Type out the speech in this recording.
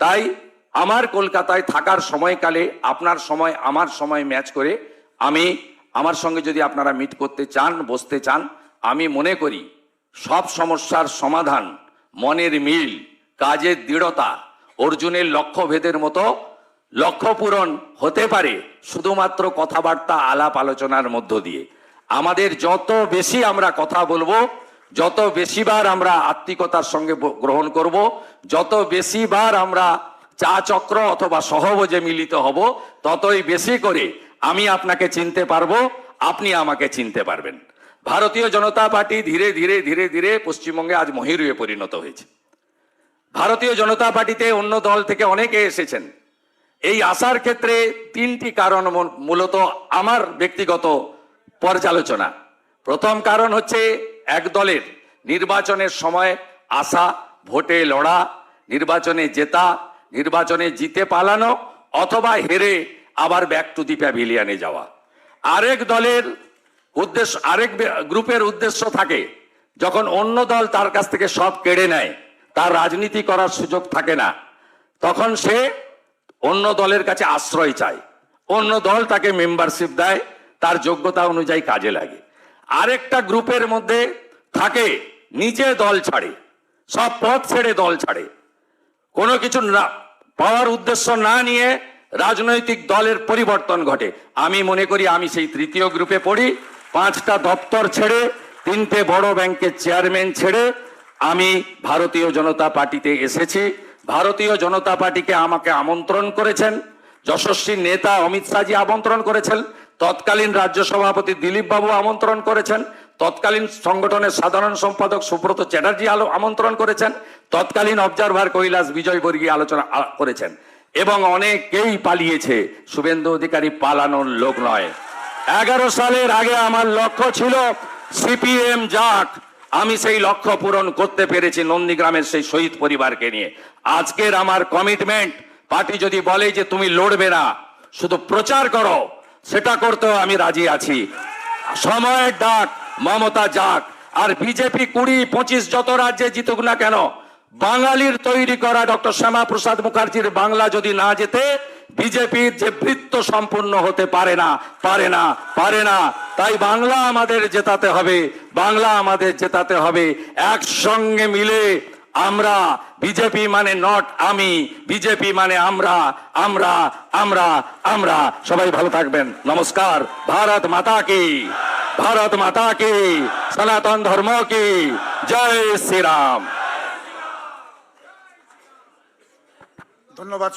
তাই আমার কলকাতায় থাকার সময়কালে আপনার সময় আমার সময় ম্যাচ করে আমি আমার সঙ্গে যদি আপনারা মিট করতে চান, বসতে চান, আমি মনে করি সব সমস্যার সমাধান মনের মিল, কাজের দৃঢ়তা, অর্জুনের লক্ষ্যভেদের মতো লক্ষ্য পূরণ হতে পারে শুধুমাত্র কথাবার্তা, আলাপ আলোচনার মধ্য দিয়ে। আমাদের যত বেশি আমরা কথা বলবো, যত বেশিবার আমরা আত্মিকতার সঙ্গে গ্রহণ করব, যত বেশিবার আমরা চা চক্র অথবা সহভোজে মিলিত হব, ততই বেশি করে আমি আপনাকে চিনতে পারবো, আপনি আমাকে চিনতে পারবেন। ভারতীয় জনতা পার্টি ধীরে ধীরে ধীরে ধীরে পশ্চিমবঙ্গে আজ মহিরুহে পরিণত হয়েছে। ভারতীয় জনতা পার্টিতে অন্য দল থেকে অনেকে এসেছেন। এই আসার ক্ষেত্রে তিনটি কারণ মূলত আমার ব্যক্তিগত পর্যালোচনা। প্রথম কারণ হচ্ছে এক দলের নির্বাচনের সময় আসা, ভোটে লড়া, নির্বাচনে জেতা, নির্বাচনে জিতে পালানো অথবা হেরে আবার ব্যাক টু দি প্যাভিলিয়নে যাওয়া। আরেক দলের উদ্দেশ্য, আরেক গ্রুপের উদ্দেশ্য থাকে যখন অন্য দল তার কাছ থেকে সব কেড়ে নেয়, তার রাজনীতি করার সুযোগ থাকে না, তখন সে অন্য দলের কাছে আশ্রয় চায়, অন্য দল তাকে মেম্বারশিপ দেয়, তার যোগ্যতা অনুযায়ী কাজে লাগে। আরেকটা গ্রুপের মধ্যে থাকে নিজে দল ছাড়ে, সব পথ ছেড়ে দল ছাড়ে, কোনো কিছু না পাওয়ার উদ্দেশ্য না নিয়ে রাজনৈতিক দলের পরিবর্তন ঘটে। আমি মনে করি আমি সেই তৃতীয় গ্রুপে পড়ি। 5টা দপ্তর ছেড়ে, 3টে বড় ব্যাংকের চেয়ারম্যান ছেড়ে আমি ভারতীয় জনতা পার্টিতে এসেছি। ভারতীয় জনতা পার্টিকে আমাকে আমন্ত্রণ করেছেন যশস্বী নেতা অমিত শাহজি, আমন্ত্রণ করেছেন তৎকালীন রাজ্য সভাপতি দিলীপ বাবু, আমন্ত্রণ করেছেন তৎকালীন সংগঠনের সাধারণ সম্পাদক সুব্রত চ্যাটার্জি আমন্ত্রণ করেছেন, তৎকালীন অবজারভার কৈলাস বিজয়বর্গী আলোচনা করেছেন এবং অনেকেই পালিয়েছে। শুভেন্দু অধিকারী পালানোর লোক নয়। 11 সালের আগে আমার লক্ষ্য ছিল সিপিএম যাক, আমি সেই লক্ষ্য পূরণ করতে পেরেছি নন্দীগ্রামের সেই শহীদ পরিবারকে নিয়ে। আজকের আমার কমিটমেন্ট, পার্টি যদি বলে যে তুমি লড়বে না, শুধু প্রচার করো, সেটা করতেও আমি রাজি আছি। সময়ের ডাক, মমতা যাক। আর বিজেপি 20-25 যত রাজ্যে জিতুক না কেন, বাঙালির তৈরি করা ডক্টর শ্যামা প্রসাদ মুখার্জির বাংলা যদি না যেতে, বিজেপির যে বৃত্ত সম্পূর্ণ হতে পারে না, পারে না, পারে না। তাই বাংলা আমাদের জেতাতে হবে, বাংলা আমাদের জেতাতে হবে। একসঙ্গে মিলে আমরা, বিজেপি মানে নট আমি, বিজেপি মানে আমরা, আমরা, আমরা, আমরা। সবাই ভালো থাকবেন। নমস্কার। ভারত মাতা কি, ভারত মাতা কি, সনাতন ধর্ম কি জয় শ্রীরাম। ধন্যবাদ।